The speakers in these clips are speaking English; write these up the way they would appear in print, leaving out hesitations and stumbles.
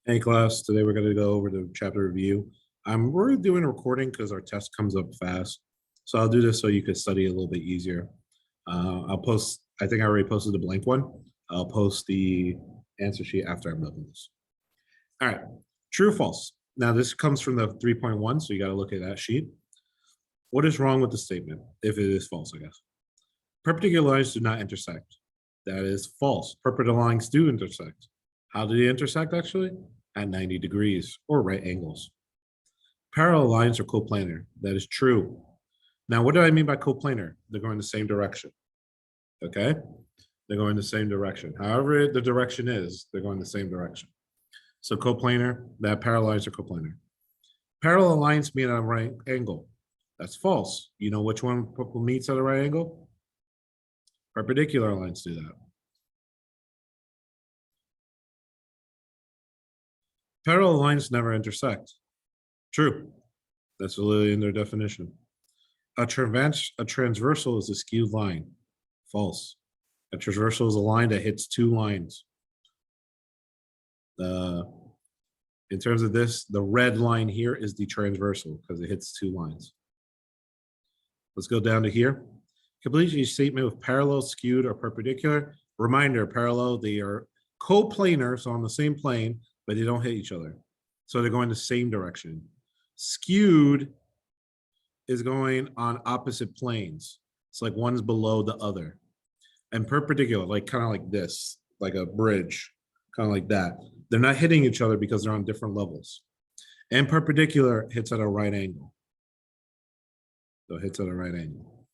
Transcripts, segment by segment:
Hey class, today we're going to go over the chapter review. We're doing a recording because our test comes up fast. So I'll do this so you could study a little bit easier. I'll post, I think I already posted the blank one. I'll post the answer sheet after I'm done with this. All right, true or false? Now this comes from the 3.1, so you got to look at that sheet. What is wrong with the statement? If it is false, I guess. Perpendicular lines do not intersect. That is false. Perpendicular lines do intersect. How do they intersect actually? At 90 degrees or right angles. Parallel lines are coplanar. That is true. Now, what do I mean by coplanar? They're going the same direction. Okay? They're going the same direction. However, the direction is, they're going the same direction. So coplanar, that parallel lines are coplanar. Parallel lines meet at a right angle. That's false. You know which one meets at a right angle? Perpendicular lines do that. Parallel lines never intersect. True. That's literally in their definition. A transversal is a skewed line. False. A transversal is a line that hits two lines. In terms of this, the red line here is the transversal because it hits two lines. Let's go down to here. Complete each statement with parallel, skewed, or perpendicular. Reminder, parallel, they are coplanar, so on the same plane, but they don't hit each other. So they're going the same direction. Skewed is going on opposite planes. It's like one's below the other. And perpendicular, like kind of like this, like a bridge, kind of like that. They're not hitting each other because they're on different levels. And perpendicular hits at a right angle. So it hits at a right angle.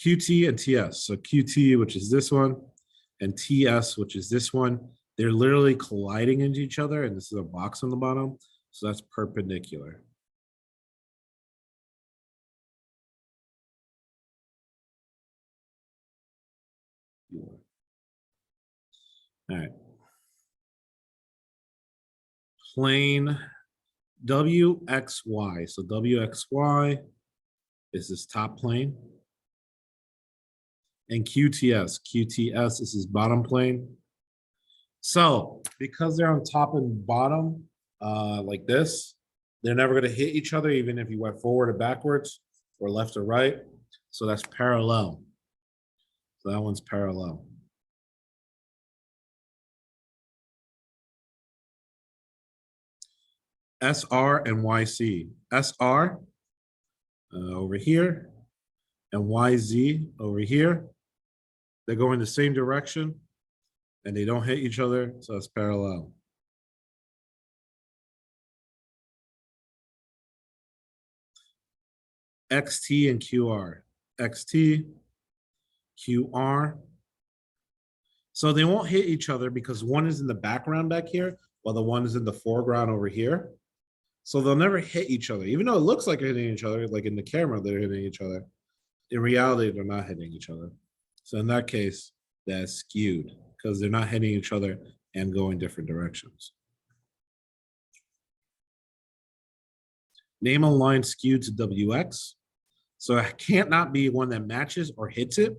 QT and TS. So QT, which is this one, and TS, which is this one, they're literally colliding into each other, and this is a box on the bottom. So that's perpendicular. All right. Plane WXY. So WXY is this top plane. And QTS. QTS is this bottom plane. So because they're on top and bottom, like this, they're never going to hit each other, even if you went forward or backwards or left or right. So that's parallel. So that one's parallel. SR and YC. SR over here and YZ over here. They're going the same direction and they don't hit each other, so it's parallel. XT and QR. XT, QR. So they won't hit each other because one is in the background back here while the one is in the foreground over here. So they'll never hit each other, even though it looks like they're hitting each other, like in the camera, they're hitting each other. In reality, they're not hitting each other. So in that case, that's skewed because they're not hitting each other and going different directions. Name a line skewed to WX. So it can't not be one that matches or hits it.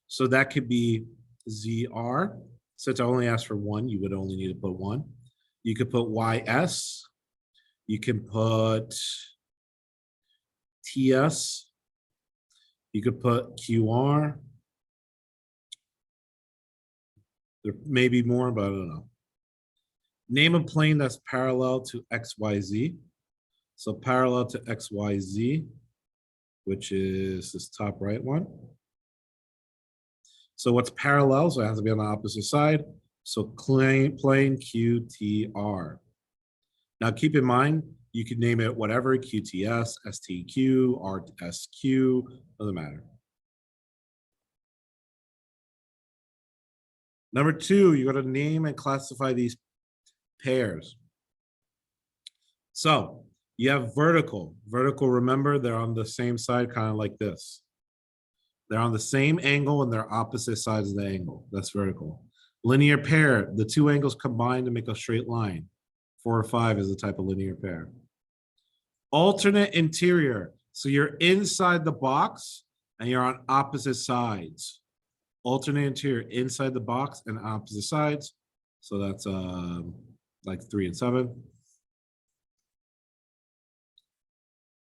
So that could be ZR. Since I only asked for one, you would only need to put one. You could put YS. You can put TS. You could put QR. There may be more, but I don't know. Name a plane that's parallel to XYZ. So parallel to XYZ, which is this top right one. So what's parallel? So it has to be on the opposite side. So plane QTR. Now keep in mind, you can name it whatever, QTS, STQ, RSQ, doesn't matter. Number two, you got to name and classify these pairs. So you have vertical. Vertical, remember, they're on the same side, kind of like this. They're on the same angle and they're opposite sides of the angle. That's vertical. Linear pair, the two angles combine to make a straight line. 4 or 5 is the type of linear pair. Alternate interior. So you're inside the box and you're on opposite sides. Alternate interior inside the box and opposite sides. So that's like 3 and 7.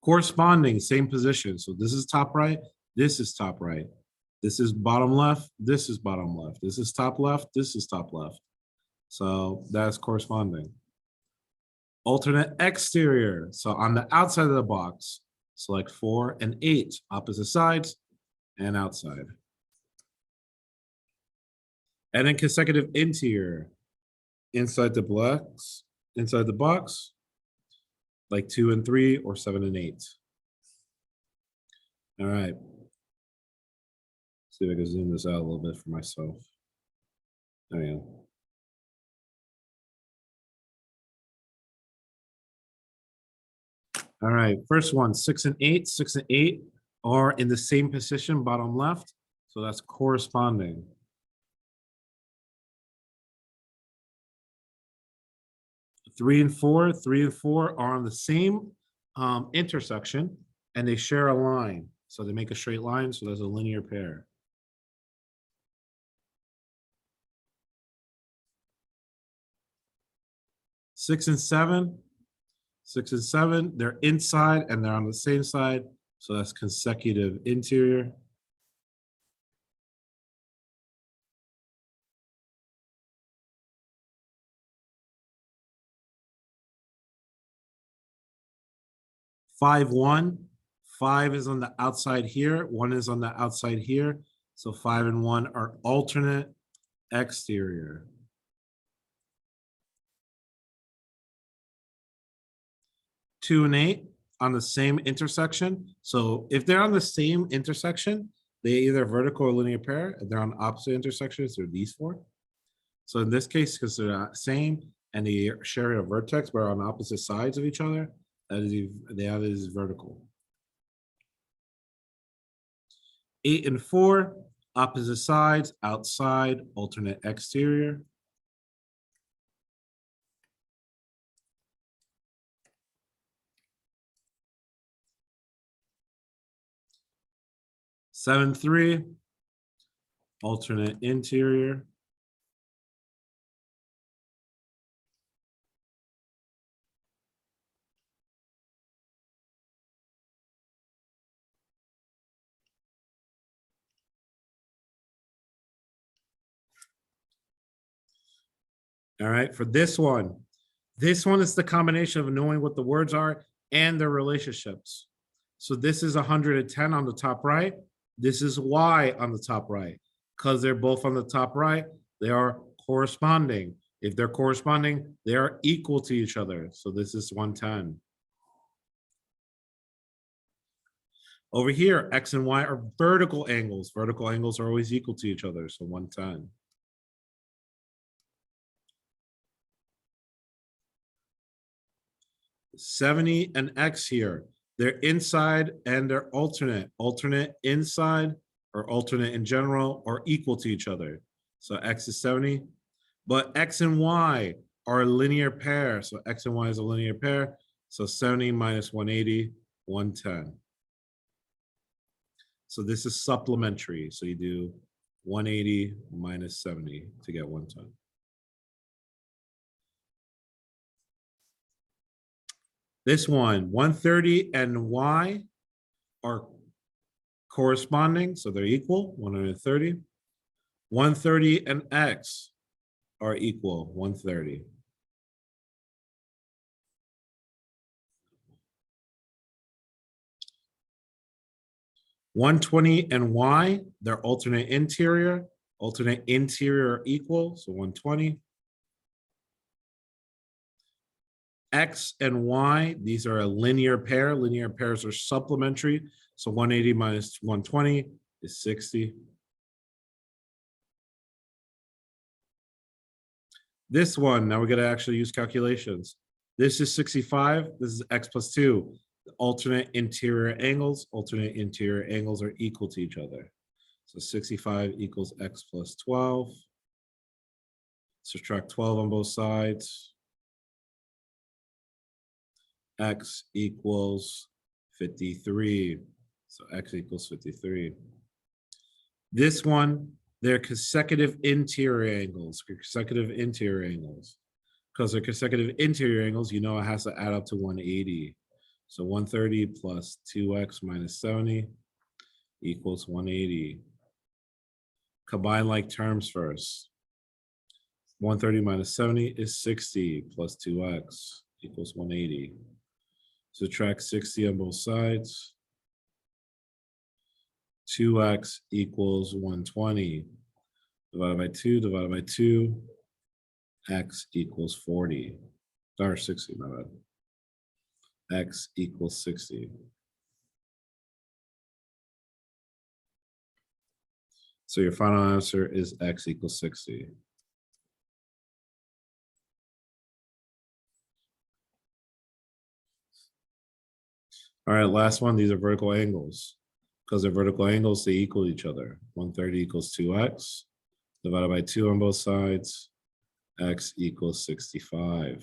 Corresponding, same position. So this is top right, this is top right. This is bottom left, this is bottom left. This is top left, this is top left. So that's corresponding. Alternate exterior. So on the outside of the box, select 4 and 8, opposite sides and outside. And then consecutive interior. Inside the box, like 2 and 3 or 7 and 8. All right. See if I can zoom this out a little bit for myself. There we go. All right, first one, 6 and 8. 6 and 8 are in the same position, bottom left. So that's corresponding. 3 and 4. 3 and 4 are on the same intersection and they share a line. So they make a straight line. So there's a linear pair. Six and seven, they're inside and they're on the same side. So that's consecutive interior. Five, 1, 5 is on the outside here. 1 is on the outside here. So 5 and 1 are alternate exterior. 2 and 8 on the same intersection. So if they're on the same intersection, they either vertical or linear pair. If they're on opposite intersections, they're these 4. So in this case, because they're not same and they share a vertex but are on opposite sides of each other, that is vertical. 8 and 4, opposite sides, outside, alternate exterior. 7, 3, alternate interior. 'All right, for this one is the combination of knowing what the words are and their relationships. So this is 110 on the top right. This is Y on the top right. Because they're both on the top right, they are corresponding. If they're corresponding, they are equal to each other. So this is 110. Over here, X and Y are vertical angles. Vertical angles are always equal to each other, so 110. $70 and X here. They're inside and they're alternate. Alternate inside or alternate in general are equal to each other. So X is 70, but X and Y are a linear pair. So X and Y is a linear pair. So 70 minus 180, 110. So this is supplementary. So you do 180 minus 70 to get 110. This one, 130 and Y are corresponding, so they're equal, 130. 130 and X are equal, 130. $120 and Y, they're alternate interior are equal, so 120. X and Y, these are a linear pair. Linear pairs are supplementary. So 180 minus 120 is 60. This one, now we're going to actually use calculations. This is 65. This is X plus 2. Alternate interior angles are equal to each other. So 65 equals X plus 12. Subtract 12 on both sides. X equals 53. So X equals 53. This one, they're consecutive interior angles. because they're consecutive interior angles, you know it has to add up to 180. So 130 plus 2x minus 70 equals 180. Combine like terms first. 130 minus 70 is 60 plus 2x equals 180. Subtract 60 on both sides. 2x equals 120. Divided by 2, divided by 2. X equals 40. Or 60, my bad. X equals 60. So your final answer is X equals 60. All right, last one. These are vertical angles. Because they're vertical angles, they equal each other. 130 equals 2x. Divided by 2 on both sides. X equals 65.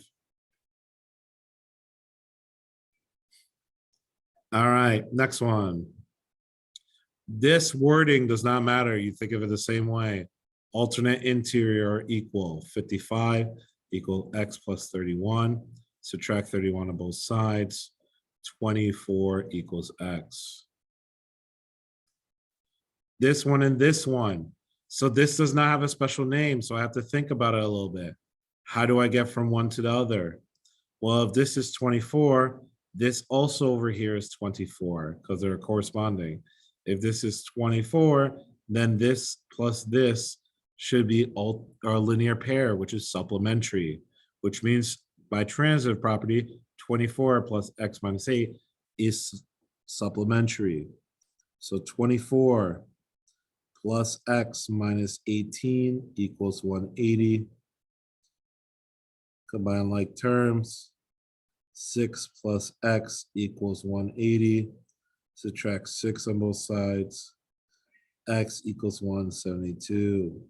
All right, next one. This wording does not matter. You think of it the same way. Alternate interior equal 55 equal X plus 31. Subtract 31 on both sides. 24 equals X. This one and this one. So this does not have a special name, so I have to think about it a little bit. How do I get from one to the other? Well, if this is 24, this also over here is 24 because they're corresponding. If this is 24, then this plus this should be a linear pair, which is supplementary, which means by transitive property, 24 plus x minus 8 is supplementary. So 24 plus x minus 18 equals 180. Combine like terms. 6 plus x equals 180. Subtract 6 on both sides. X equals 172.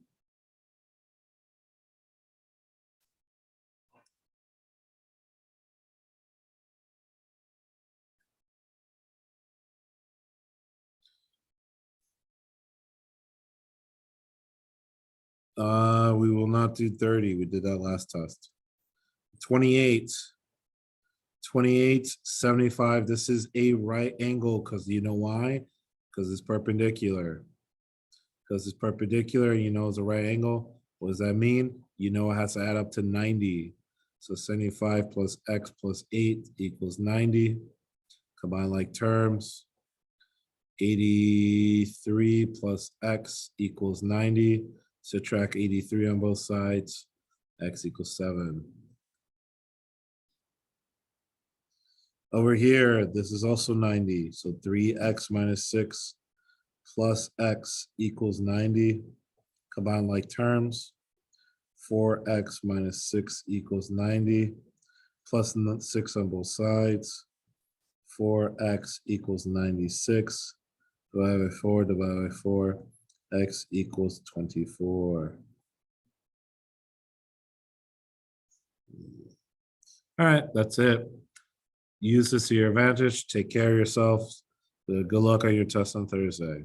We will not do 30. We did that last test. 28. 28, 75. This is a right angle because you know why? Because it's perpendicular. Because it's perpendicular, you know it's a right angle. What does that mean? You know it has to add up to 90. So 75 plus x plus 8 equals 90. Combine like terms. 83 plus x equals 90. Subtract 83 on both sides. X equals 7. Over here, this is also 90. So 3x minus 6 plus x equals 90. Combine like terms. 4x minus 6 equals 90. Plus 6 on both sides. 4x equals 96. Divided by 4, divided by 4. X equals 24. All right, that's it. Use this to your advantage. Take care of yourself. Good luck on your test on Thursday.